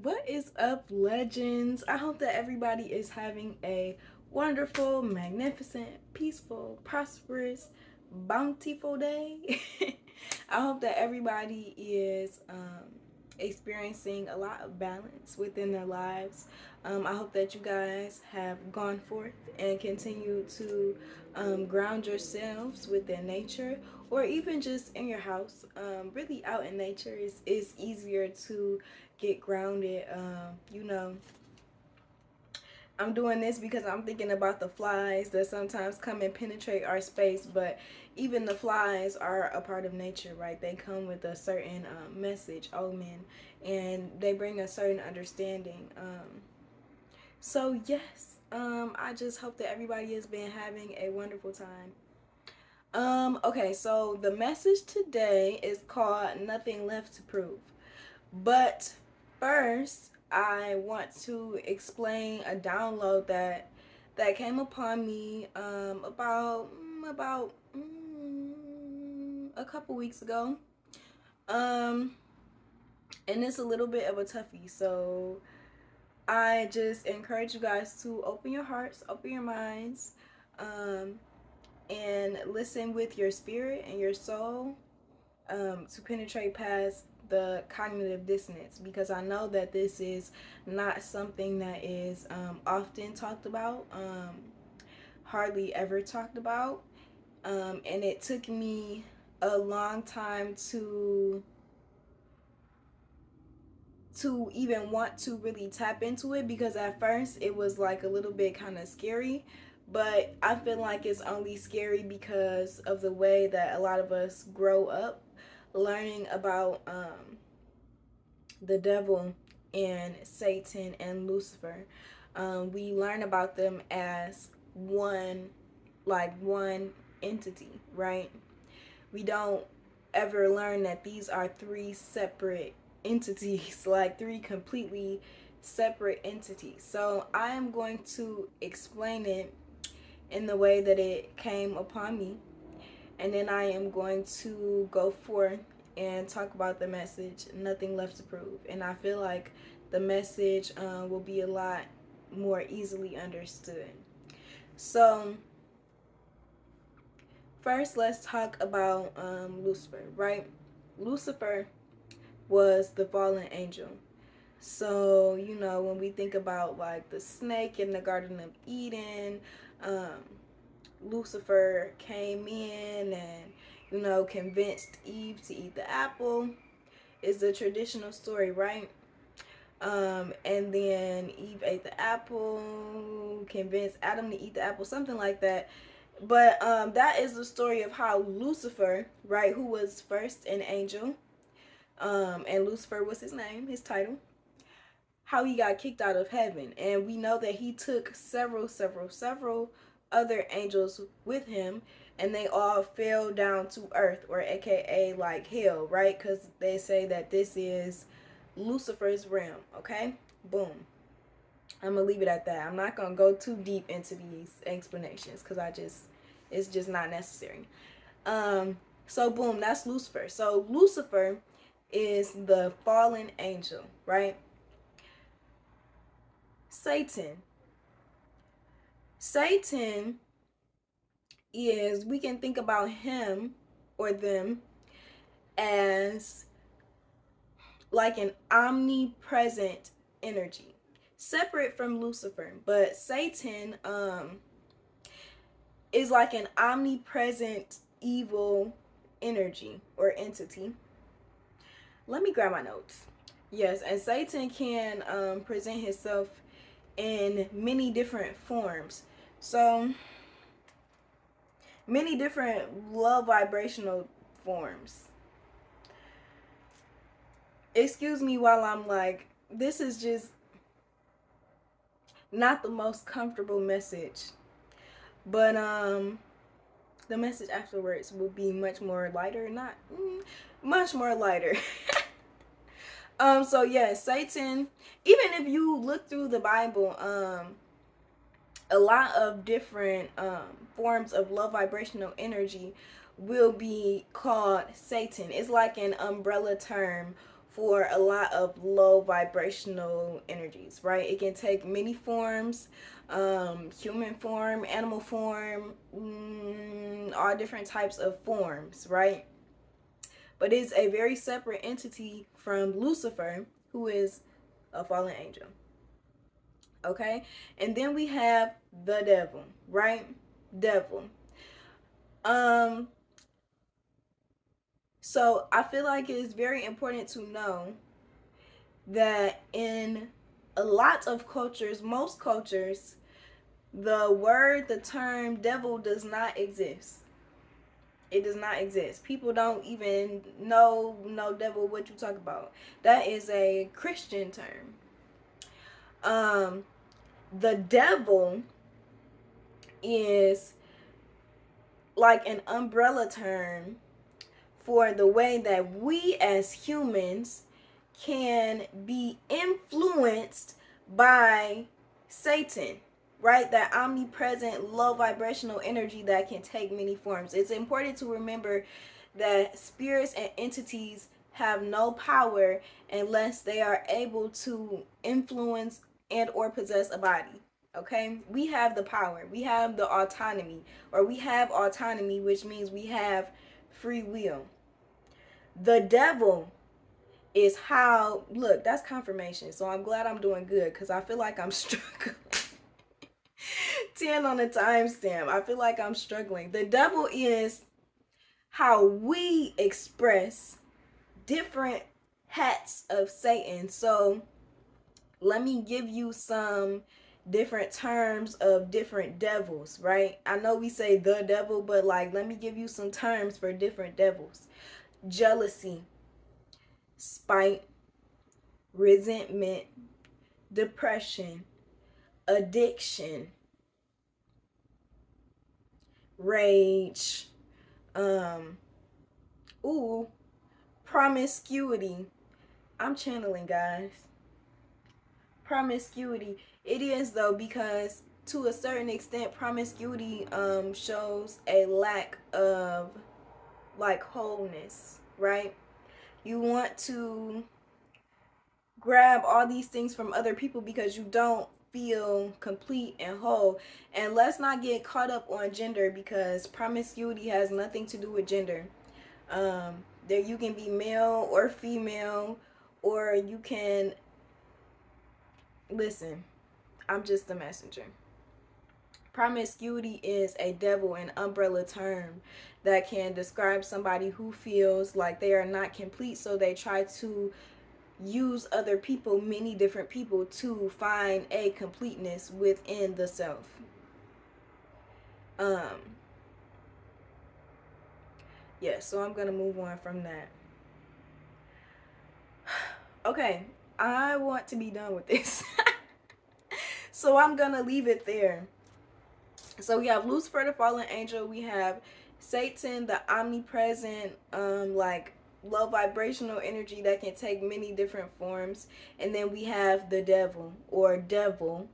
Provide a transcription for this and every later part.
What is up, legends? I hope that everybody is having a wonderful, magnificent, peaceful, prosperous, bountiful day. I hope that everybody is experiencing a lot of balance within their lives. I hope that you guys have gone forth and continue to ground yourselves within nature, or even just in your house. Really out in nature is easier to get grounded. I'm doing this because I'm thinking about the flies that sometimes come and penetrate our space, but even the flies are a part of nature, right? They come with a certain message, omen, and they bring a certain understanding. So yes, I just hope that everybody has been having a wonderful time. Okay, so the message today is called Nothing Left to Prove. But first, I want to explain a download that came upon me about a couple weeks ago. Um and it's a little bit of a toughie. So I just encourage you guys to open your hearts, open your minds, um and listen with your spirit and your soul, to penetrate past the cognitive dissonance, because I know that this is not something that is often talked about, hardly ever talked about, and it took me a long time to even want to really tap into it, because at first it was like a little bit kind of scary, but I feel like it's only scary because of the way that a lot of us grow up learning about the devil and Satan and Lucifer. We learn about them as one entity, right? We don't ever learn that these are three separate entities, like three completely separate entities. So I am going to explain it in the way that it came upon me, and then I am going to go forth and talk about the message, Nothing Left to Prove. And I feel like the message will be a lot more easily understood. So first, let's talk about Lucifer, right? Lucifer was the fallen angel. So, when we think about like the snake in the Garden of Eden, um, Lucifer came in and, convinced Eve to eat the apple. Is the traditional story, right? And then Eve ate the apple, convinced Adam to eat the apple, something like that. But that is the story of how Lucifer, right, who was first an angel, and Lucifer was his name, his title, how he got kicked out of heaven. And we know that he took several other angels with him, and they all fell down to earth, or aka like hell, right? Because they say that this is Lucifer's realm. Okay, boom. I'm gonna leave it at that. I'm not gonna go too deep into these explanations because it's just not necessary. So boom, that's Lucifer. So Lucifer is the fallen angel, right? Satan. Satan is, we can think about him or them as like an omnipresent energy, separate from Lucifer. But Satan is like an omnipresent evil energy or entity. Let me grab my notes. Yes, and Satan can present himself in many different forms. So many different low vibrational forms. Excuse me while I'm like, this is just not the most comfortable message, but the message afterwards will be much more lighter, not much more lighter. So yeah, Satan, even if you look through the Bible, a lot of different forms of low vibrational energy will be called Satan. It's like an umbrella term for a lot of low vibrational energies, right? It can take many forms, human form, animal form, all different types of forms, right? But it's a very separate entity from Lucifer, who is a fallen angel. Okay? And then we have the devil, right? Devil. Um so I feel like it's very important to know that in a lot of cultures, most cultures, the term devil does not exist. It does not exist. People don't even know no devil what you talk about. That is a Christian term. Um the devil is like an umbrella term for the way that we as humans can be influenced by Satan, right? That omnipresent, low vibrational energy that can take many forms. It's important to remember that spirits and entities have no power unless they are able to influence and or possess a body. Okay, we have the power, we have the autonomy, or we have autonomy, which means we have free will. The devil is how, look, that's confirmation. So I'm glad I'm doing good because I feel like I'm struggling. 10 on the timestamp. I feel like I'm struggling. The devil is how we express different hats of Satan. So let me give you some different terms of different devils, right? I know we say the devil, but like, let me give you some terms for different devils. Jealousy, spite, resentment, depression, addiction, rage, um, ooh, promiscuity. I'm channeling, guys. Promiscuity. It is though, because to a certain extent, promiscuity shows a lack of like wholeness, right? You want to grab all these things from other people because you don't feel complete and whole. And let's not get caught up on gender, because promiscuity has nothing to do with gender. There you can be male or female, or you can listen. I'm just a messenger. Promiscuity is a devil and umbrella term that can describe somebody who feels like they are not complete, so they try to use other people, many different people, to find a completeness within the self. Um, yeah, so I'm gonna move on from that. Okay, I want to be done with this. So I'm gonna leave it there. So we have Lucifer, the fallen angel. We have Satan, the omnipresent, like low vibrational energy that can take many different forms. And then we have the devil, or devil,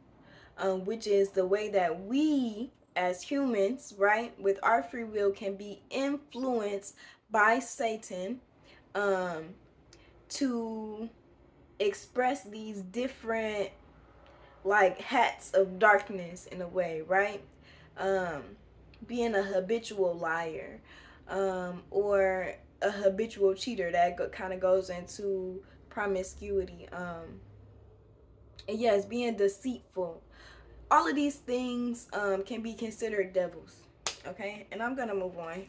which is the way that we as humans, right, with our free will, can be influenced by Satan, um, to express these different like hats of darkness in a way, right? Um, being a habitual liar, or a habitual cheater, that kind of goes into promiscuity. And yes, being deceitful. All of these things can be considered devils. Okay, and I'm gonna move on.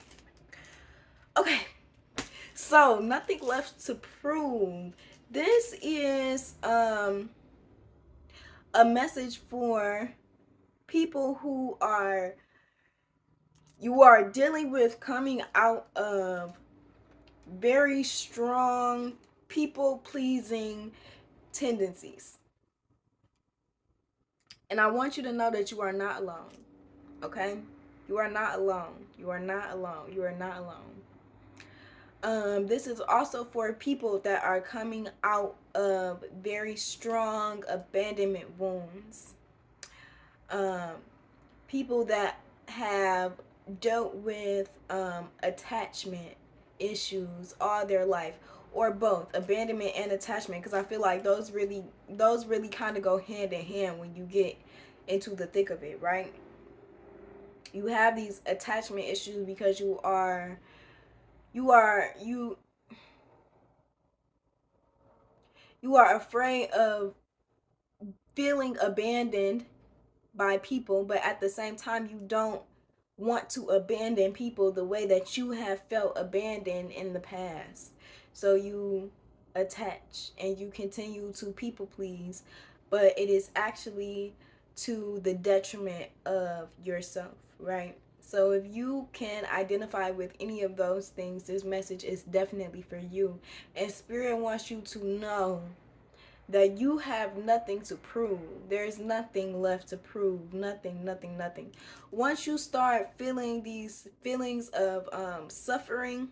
Okay, so nothing left to prove. This is a message for people who are, you are dealing with coming out of very strong people pleasing tendencies. And I want you to know that you are not alone. Okay? You are not alone. You are not alone. You are not alone. This is also for people that are coming out of very strong abandonment wounds. Um, People that have dealt with attachment issues all their life, or both abandonment and attachment, because I feel like those really kind of go hand in hand when you get into the thick of it, right? You have these attachment issues because you you are afraid of feeling abandoned by people, but at the same time you don't want to abandon people the way that you have felt abandoned in the past. So you attach and you continue to people please, but it is actually to the detriment of yourself, right? So if you can identify with any of those things, this message is definitely for you. And Spirit wants you to know that you have nothing to prove. There's nothing left to prove. Nothing, nothing, nothing. Once you start feeling these feelings of suffering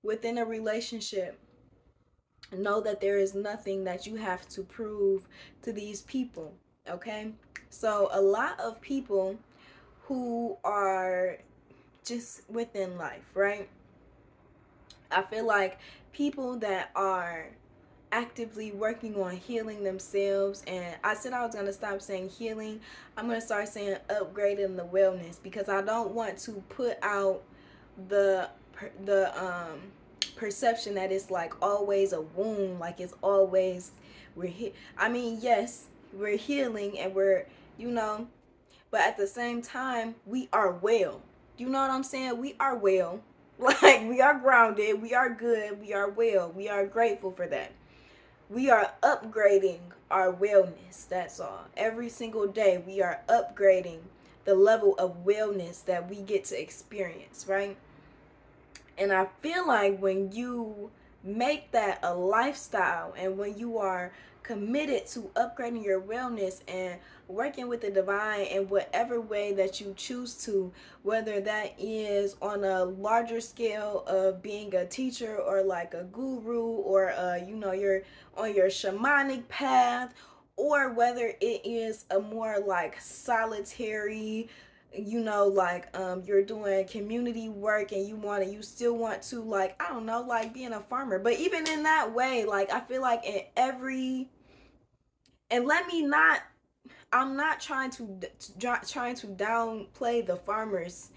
within a relationship, know that there is nothing that you have to prove to these people. Okay? So, a lot of people who are just within life, right? I feel like people that are actively working on healing themselves, and I said I was going to stop saying healing. I'm going to start saying upgrading the wellness, because I don't want to put out the the perception that it's like always a wound, like it's always I mean, yes, we're healing and we're, you know, but at the same time we are well. You know what I'm saying? We are well. Like, we are grounded, we are good, we are well, we are grateful for that. We are upgrading our wellness. That's all. Every single day, we are upgrading the level of wellness that we get to experience, right? And I feel like when you make that a lifestyle and when you are committed to upgrading your wellness and working with the divine in whatever way that you choose to, whether that is on a larger scale of being a teacher or like a guru, or you're on your shamanic path, or whether it is a more like solitary, like you're doing community work and you still want to, like, I don't know, like being a farmer. But even in that way, like, I feel like in every, and let me not, I'm not trying to downplay the farmers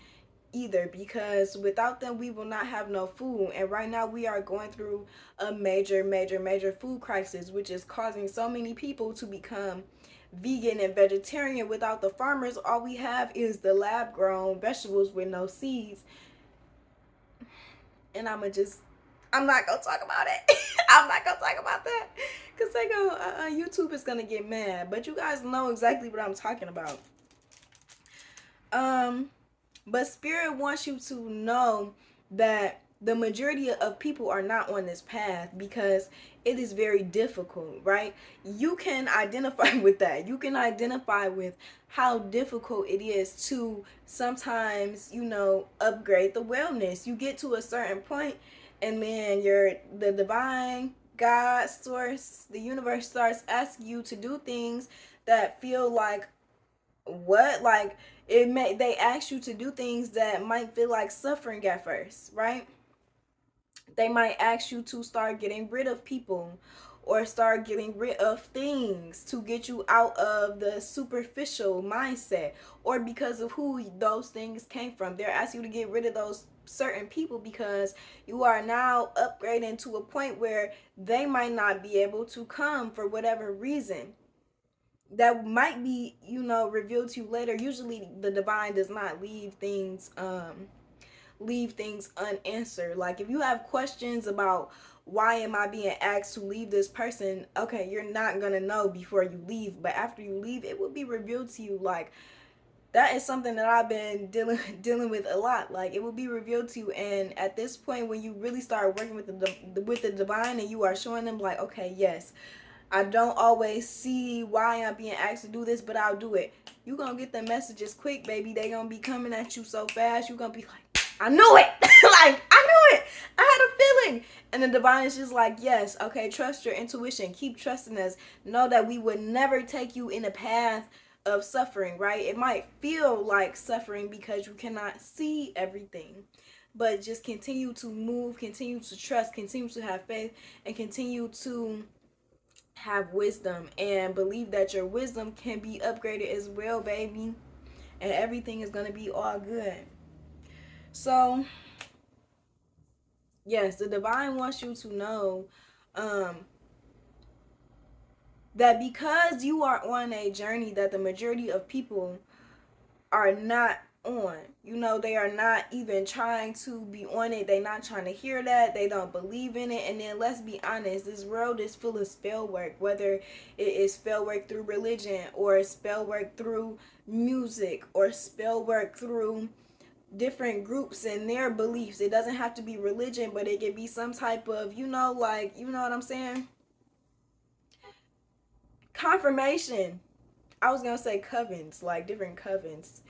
either, because without them we will not have no food. And right now we are going through a major food crisis, which is causing so many people to become vegan and vegetarian. Without the farmers, all we have is the lab grown vegetables with no seeds. And I'm not gonna talk about it. I'm not gonna talk about that, because they go YouTube is gonna get mad. But you guys know exactly what I'm talking about. um But Spirit wants you to know that the majority of people are not on this path because it is very difficult, right? You can identify with that. You can identify with how difficult it is to sometimes, upgrade the wellness. You get to a certain point and then the divine God source, the universe starts asking you to do things that feel like, what, like, they ask you to do things that might feel like suffering at first, right? They might ask you to start getting rid of people or start getting rid of things to get you out of the superficial mindset, or because of who those things came from. They're asking you to get rid of those certain people because you are now upgrading to a point where they might not be able to come for whatever reason that might be, revealed to you later. Usually the divine does not leave things unanswered. Like, if you have questions about why am I being asked to leave this person, okay, you're not gonna know before you leave, but after you leave it will be revealed to you. Like, that is something that I've been dealing with a lot. Like, it will be revealed to you, and at this point, when you really start working with the divine, and you are showing them, like, okay, yes, I don't always see why I'm being asked to do this, but I'll do it. You gonna get the messages quick, baby. They gonna be coming at you so fast. You gonna be like, I knew it. Like, I knew it. I had a feeling. And the divine is just like, yes, okay, trust your intuition. Keep trusting us. Know that we would never take you in a path of suffering, right? It might feel like suffering because you cannot see everything. but just continue to move, continue to trust, continue to have faith, and continue to have wisdom, and believe that your wisdom can be upgraded as well, baby, and everything is going to be all good. So yes, the divine wants you to know um that because you are on a journey that the majority of people are not on. You know, they are not even trying to be on it. They're not trying to hear that. They don't believe in it. And then let's be honest, this world is full of spell work, whether it is spell work through religion, or spell work through music, or spell work through different groups and their beliefs. It doesn't have to be religion, but it could be some type of, like, you know what I'm saying? Confirmation. I was gonna say covens, like different covens.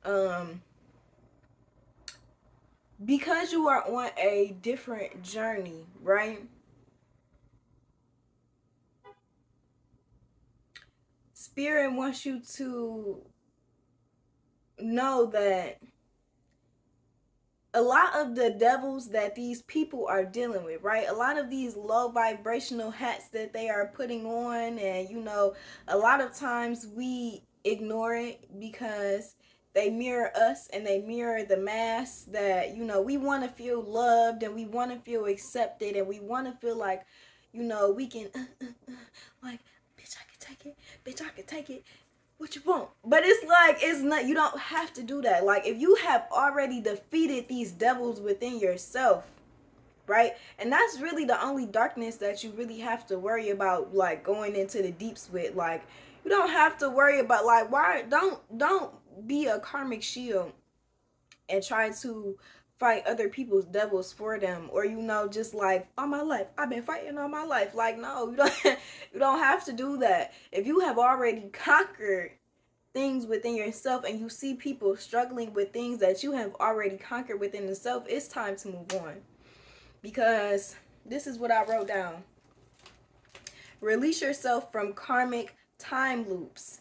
Um, because you are on a different journey, right? Spirit wants you to know that a lot of the devils that these people are dealing with, right? A lot of these low vibrational hats that they are putting on, and a lot of times we ignore it because they mirror us, and they mirror the mass that, we want to feel loved, and we want to feel accepted, and we want to feel like, we can, like, bitch, I can take it, bitch, I can take it, what you want. But it's like, it's not, you don't have to do that. Like, if you have already defeated these devils within yourself, right? And that's really the only darkness that you really have to worry about, like, going into the deeps with. Like, you don't have to worry about, like, why don't be a karmic shield and try to fight other people's devils for them, or just like, all my life I've been fighting all my life. Like, no, you don't you don't have to do that. If you have already conquered things within yourself, and you see people struggling with things that you have already conquered within yourself, it's time to move on. Because this is what I wrote down: release yourself from karmic time loops.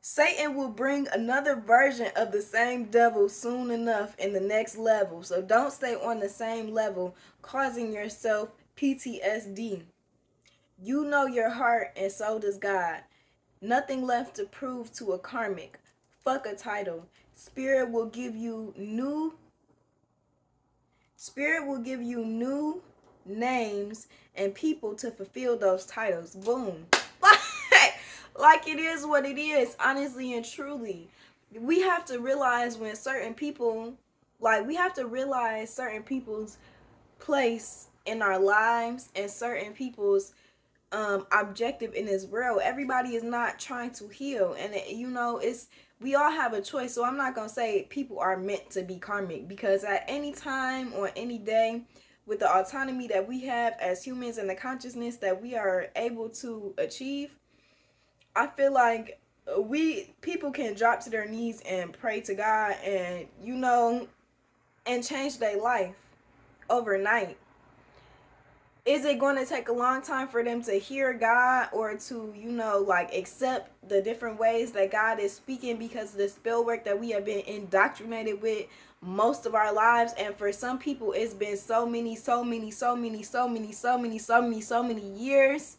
Satan will bring another version of the same devil soon enough in the next level. So don't stay on the same level, causing yourself PTSD. You know your heart, and so does God. Nothing left to prove to a karmic. Fuck a title. Spirit will give you new names and people to fulfill those titles. Boom. Like it is what it is, honestly and truly. We have to realize when certain people, like, we have to realize certain people's place in our lives, and certain people's objective in this world. Everybody is not trying to heal, and it's, we all have a choice. So I'm not gonna say people are meant to be karmic, because at any time or any day, with the autonomy that we have as humans and the consciousness that we are able to achieve, I feel like people can drop to their knees and pray to God, and and change their life overnight. Is it going to take a long time for them to hear God, or to, like, accept the different ways that God is speaking, because of the spell work that we have been indoctrinated with most of our lives? And for some people, it's been so many years.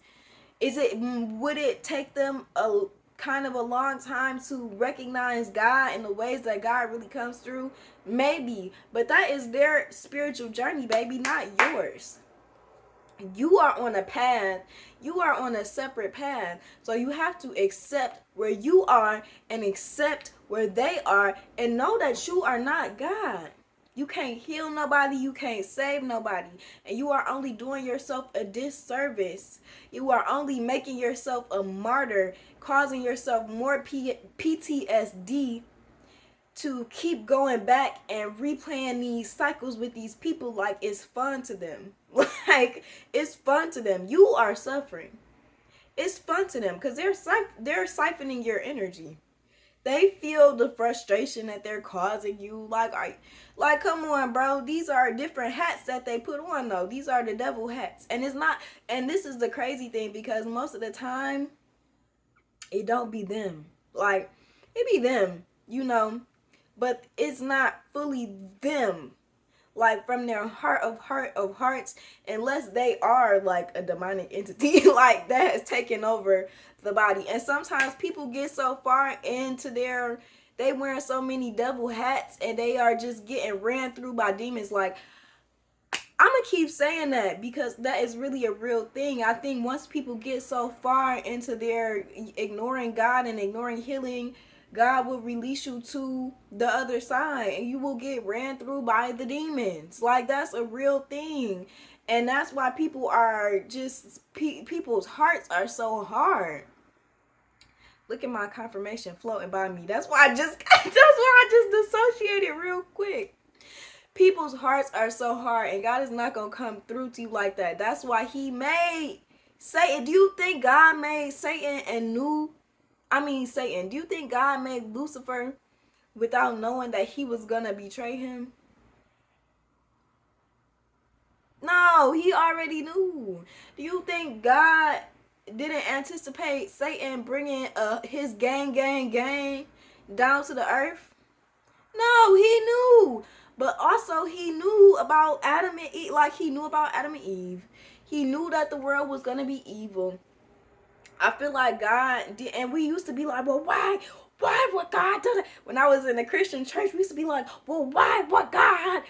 Would it take them a kind of a long time to recognize God in the ways that God really comes through? Maybe, but that is their spiritual journey, baby, not yours. You are on a path. You are on a separate path. So you have to accept where you are, and accept where they are, and know that you are not God. You can't heal nobody. You can't save nobody. And you are only doing yourself a disservice. You are only making yourself a martyr, causing yourself more PTSD, to keep going back and replaying these cycles with these people like it's fun to them. Like, it's fun to them. You are suffering. It's fun to them because they're siphoning your energy. They feel the frustration that they're causing you. Like, come on, bro. These are different hats that they put on, though. These are the devil hats. And it's not, and this is the crazy thing, because most of the time, it don't be them. Like, it be them, but it's not fully them. like from their heart of hearts, unless they are like a demonic entity like that has taken over the body. And sometimes people get so far into they wearing so many devil hats and they are just getting ran through by demons. Like, I'm gonna keep saying that because that is really a real thing. I think once people get so far into their ignoring God and ignoring healing, God will release you to the other side and you will get ran through by the demons. Like, that's a real thing. And that's why people are just people's hearts are so hard. Look at my confirmation floating by me. That's why I just dissociated real quick. People's hearts are so hard and God is not going to come through to you like that. That's why he made Satan. Do you think God made Satan Satan, do you think God made Lucifer without knowing that he was going to betray him? No, he already knew. Do you think God didn't anticipate Satan bringing his gang down to the earth? No, he knew. But also he knew about Adam and Eve. Like, he knew about Adam and Eve. He knew that the world was going to be evil. I feel like God did. And we used to be like, well, why would God do that? When I was in the Christian church, we used to be like, well, why would God?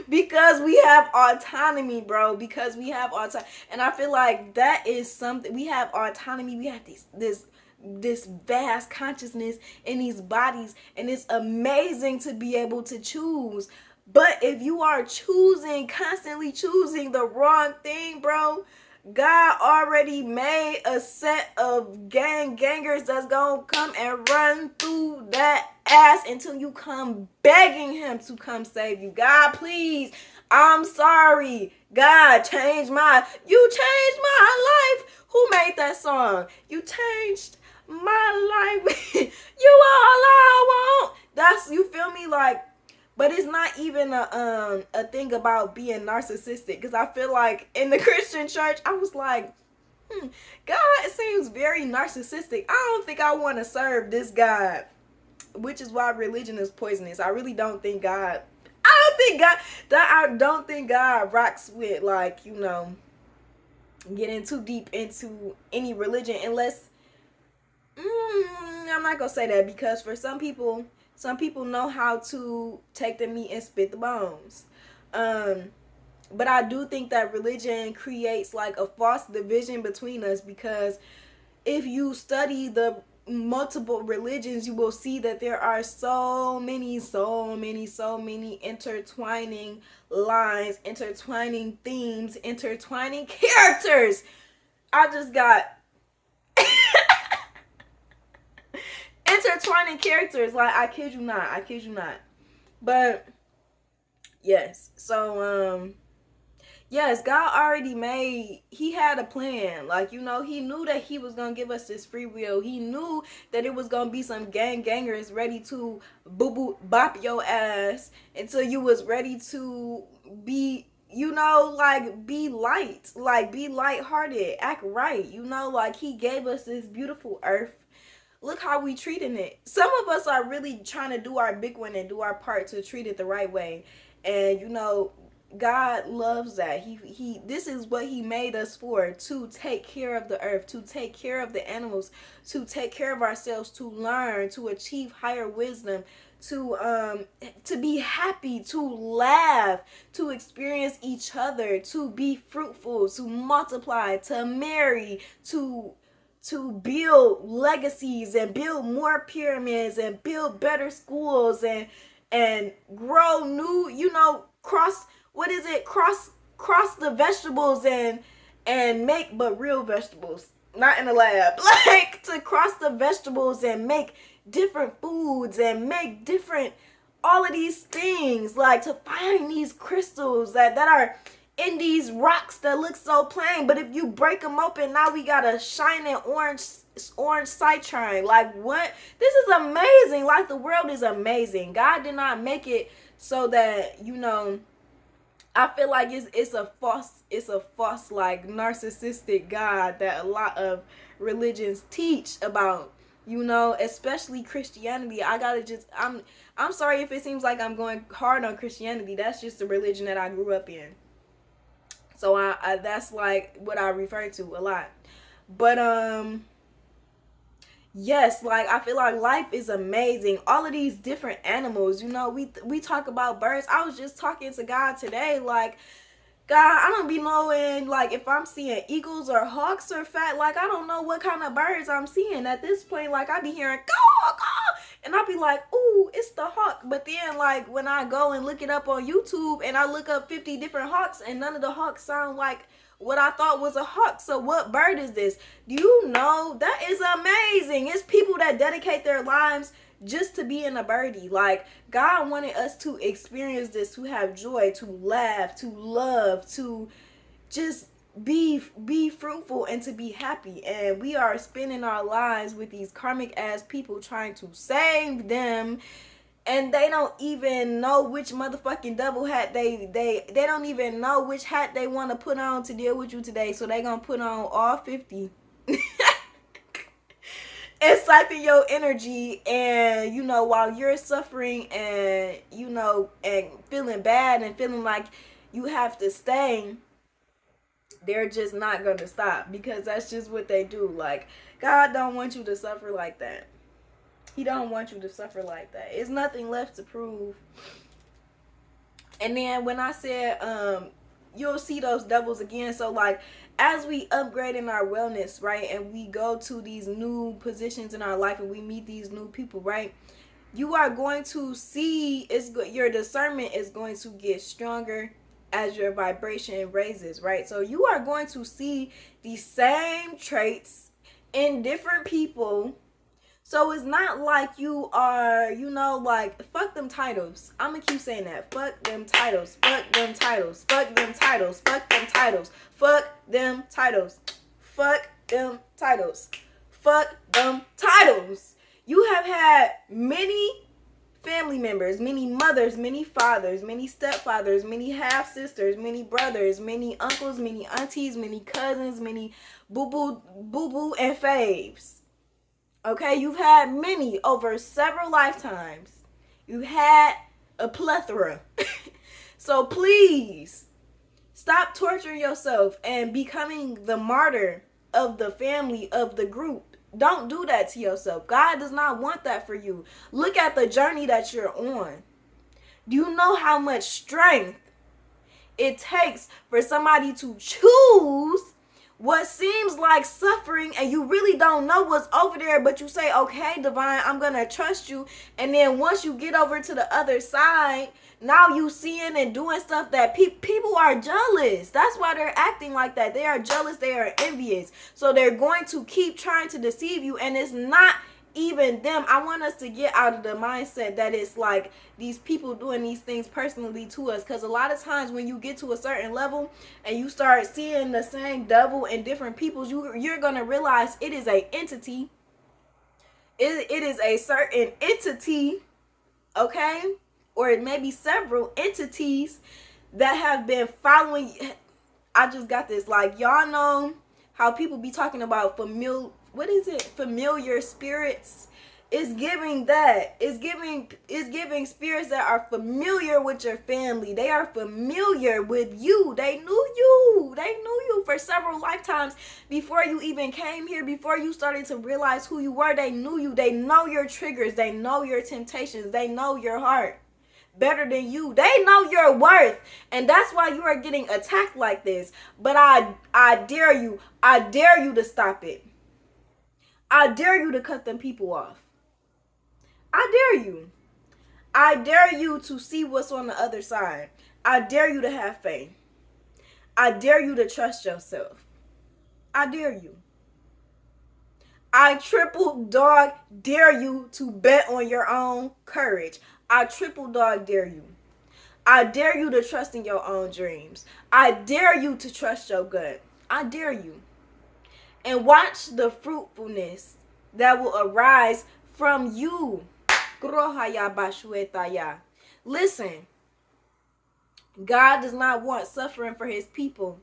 Because we have autonomy, bro. Because we have autonomy. And I feel like that is something. We have autonomy. We have this vast consciousness in these bodies, and it's amazing to be able to choose. But if you are constantly choosing the wrong thing, bro, God already made a set of gangers that's gonna come and run through that ass until you come begging him to come save you. God, please, I'm sorry. God, you changed my life. Who made that song? You changed my life. You are all I want. That's, you feel me? Like, but it's not even a thing about being narcissistic, because I feel like in the Christian church I was like, God seems very narcissistic. I don't think I want to serve this God, which is why religion is poisonous. I really don't think God. I don't think God rocks with, like, getting too deep into any religion unless. I'm not gonna say that, because for some people know how to take the meat and spit the bones. But I do think that religion creates like a false division between us, because if you study the multiple religions, you will see that there are so many intertwining lines, intertwining themes, intertwining characters. I just got intertwining characters. Like, I kid you not. But yes, so yes, God already he had a plan. Like, he knew that he was gonna give us this free will. He knew that it was gonna be some gangers ready to bop your ass until you was ready to be, like, be light, like, be lighthearted, act right. Like, he gave us this beautiful earth. Look how we treating it. Some of us are really trying to do our big one and do our part to treat it the right way. And God loves that. He this is what he made us for, to take care of the earth, to take care of the animals, to take care of ourselves, to learn, to achieve higher wisdom, to be happy, to laugh, to experience each other, to be fruitful, to multiply, to marry, to build legacies and build more pyramids and build better schools and grow new, cross the vegetables and make, but real vegetables, not in the lab, like, to cross the vegetables and make different foods and make different, all of these things, like, to find these crystals that are in these rocks that look so plain, but if you break them open, now we got a shining orange citrine. Like, what? This is amazing. Like, the world is amazing. God did not make it so that, I feel like it's a false like narcissistic God that a lot of religions teach about. You know, especially Christianity. I'm sorry if it seems like I'm going hard on Christianity. That's just the religion that I grew up in. So I that's like what I refer to a lot. But yes, like I feel like life is amazing. All of these different animals, you know, we talk about birds. I was just talking to God today, like, God, I don't be knowing like if I'm seeing eagles or hawks or fat. Like I don't know what kind of birds I'm seeing at this point. Like I be hearing caw, caw, and I be like, ooh, it's the hawk. But then like when I go and look it up on YouTube and I look up 50 different hawks and none of the hawks sound like what I thought was a hawk. So what bird is this? Do you know that is amazing? It's people that dedicate their lives just to be in a birdie. Like God wanted us to experience this, to have joy, to laugh, to love, to just be fruitful and to be happy. And we are spending our lives with these karmic ass people trying to save them, and they don't even know which motherfucking devil hat they don't even know which hat they want to put on to deal with you today. So they gonna put on all 50 and siphon your energy, and you know, while you're suffering and you know and feeling bad and feeling like you have to stay, they're just not gonna stop, because that's just what they do. Like God don't want you to suffer like that. He don't want you to suffer like that. It's nothing left to prove. And then when I said you'll see those devils again, so like as we upgrade in our wellness, right, and we go to these new positions in our life and we meet these new people, right, you are going to see your discernment is going to get stronger as your vibration raises, right? So you are going to see the same traits in different people. So it's not like you are, you know, like, fuck them titles. I'm gonna keep saying that. Fuck them titles. Fuck them titles. Fuck them titles. Fuck them titles. Fuck them titles. Fuck them titles. Fuck them titles. You have had many family members, many mothers, many fathers, many stepfathers, many half sisters, many brothers, many uncles, many aunties, many cousins, many boo-boo, and faves. Okay, you've had many over several lifetimes. You had a plethora. So please stop torturing yourself and becoming the martyr of the family, of the group. Don't do that to yourself. God does not want that for you. Look at the journey that you're on. Do you know how much strength it takes for somebody to choose what seems like suffering, and you really don't know what's over there, but you say, okay, divine, I'm gonna trust you. And then once you get over to the other side, now you seeing and doing stuff that people are jealous. That's why they're acting like that. They are jealous, they are envious, so they're going to keep trying to deceive you. And it's not even them. I want us to get out of the mindset that it's like these people doing these things personally to us, because a lot of times when you get to a certain level and you start seeing the same devil in different people, you're gonna realize it is a entity. It is a certain entity, okay, or it may be several entities that have been following. I just got this, like, y'all know how people be talking about familiar spirits. It's giving that. It's giving spirits that are familiar with your family. They are familiar with you. They knew you. They knew you for several lifetimes before you even came here, before you started to realize who you were. They knew you. They know your triggers. They know your temptations. They know your heart better than you. They know your worth, and that's why you are getting attacked like this. But I dare you. I dare you to stop it. I dare you to cut them people off. I dare you. I dare you to see what's on the other side. I dare you to have faith. I dare you to trust yourself. I dare you. I triple dog dare you to bet on your own courage. I triple dog dare you. I dare you to trust in your own dreams. I dare you to trust your gut. I dare you. And watch the fruitfulness that will arise from you. Listen, God does not want suffering for his people.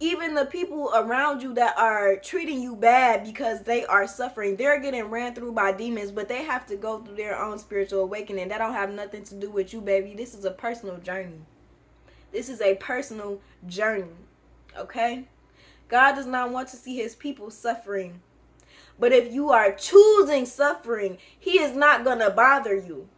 Even the people around you that are treating you bad because they are suffering, they're getting ran through by demons, but they have to go through their own spiritual awakening. That don't have nothing to do with you, baby. This is a personal journey. This is a personal journey. Okay? God does not want to see his people suffering. But if you are choosing suffering, he is not going to bother you.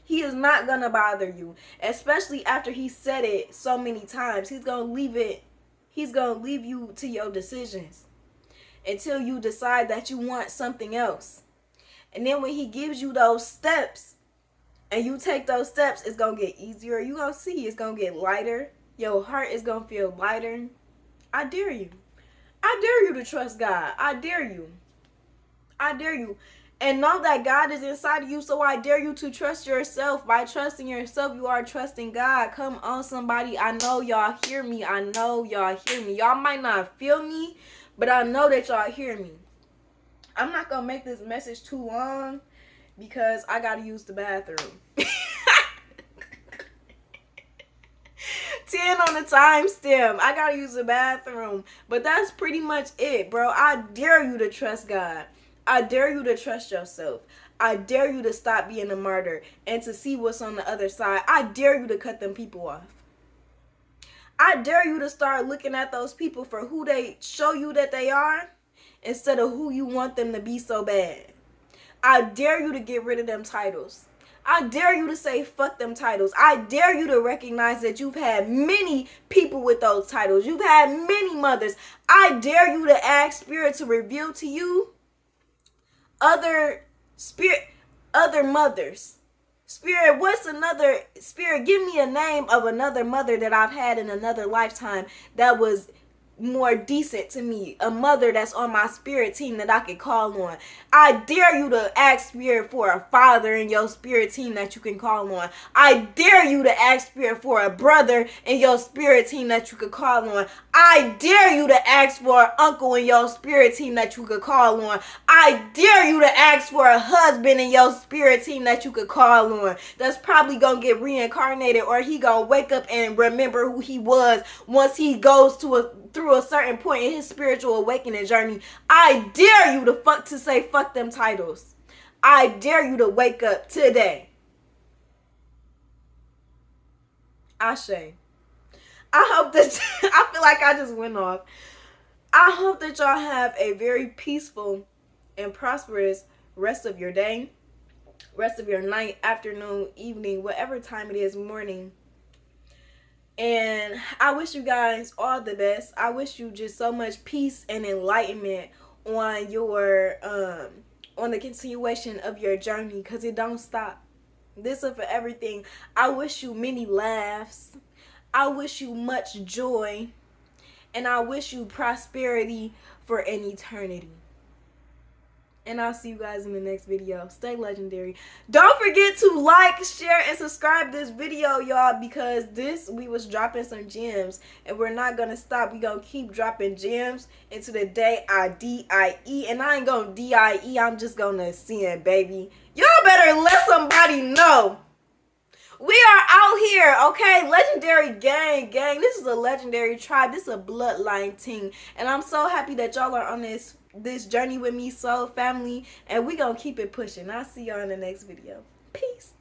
He is not going to bother you. Especially after he said it so many times. He's going to leave it. He's going to leave you to your decisions until you decide that you want something else. And then when he gives you those steps and you take those steps, it's going to get easier. You're going to see it's going to get lighter. Your heart is going to feel lighter. I dare you. I dare you to trust God. I dare you. I dare you. And know that God is inside of you, so I dare you to trust yourself. By trusting yourself, you are trusting God. Come on, somebody. I know y'all hear me. I know y'all hear me. Y'all might not feel me, but I know that y'all hear me. I'm not going to make this message too long because I got to use the bathroom. 10 on the timestamp. I gotta use the bathroom. But that's pretty much it, bro. I dare you to trust God. I dare you to trust yourself. I dare you to stop being a martyr and to see what's on the other side. I dare you to cut them people off. I dare you to start looking at those people for who they show you that they are instead of who you want them to be so bad. I dare you to get rid of them titles. I dare you to say fuck them titles. I dare you to recognize that you've had many people with those titles. You've had many mothers. I dare you to ask Spirit to reveal to you other mothers. Spirit, what's another, Spirit, give me a name of another mother that I've had in another lifetime that was more decent to me, a mother that's on my spirit team that I could call on. I dare you to ask Spirit for a father in your spirit team that you can call on. I dare you to ask Spirit for a brother in your spirit team that you could call on. I dare you to ask for an uncle in your spirit team that you could call on. I dare you to ask for a husband in your spirit team that you could call on. That's probably gonna get reincarnated, or he gonna wake up and remember who he was once he goes through a certain point in his spiritual awakening journey. I dare you to say fuck them titles. I dare you to wake up today. Ashe. I hope that I feel like I just went off. I hope that y'all have a very peaceful and prosperous rest of your day, rest of your night, afternoon, evening, whatever time it is, morning. And I wish you guys all the best. I wish you just so much peace and enlightenment on your on the continuation of your journey, because it don't stop. This is for everything. I wish you many laughs. I wish you much joy. And I wish you prosperity for an eternity. And I'll see you guys in the next video. Stay legendary. Don't forget to like, share, and subscribe this video, y'all, because we was dropping some gems, and we're not gonna stop. We gonna keep dropping gems into the day I D-I-E. And I ain't gonna D-I-E. I'm just gonna send, baby. Y'all better let somebody know. We are out here, okay? Legendary gang. This is a legendary tribe. This is a bloodline team. And I'm so happy that y'all are on this journey with me, soul family. And we gonna keep it pushing. I'll see y'all in the next video. Peace.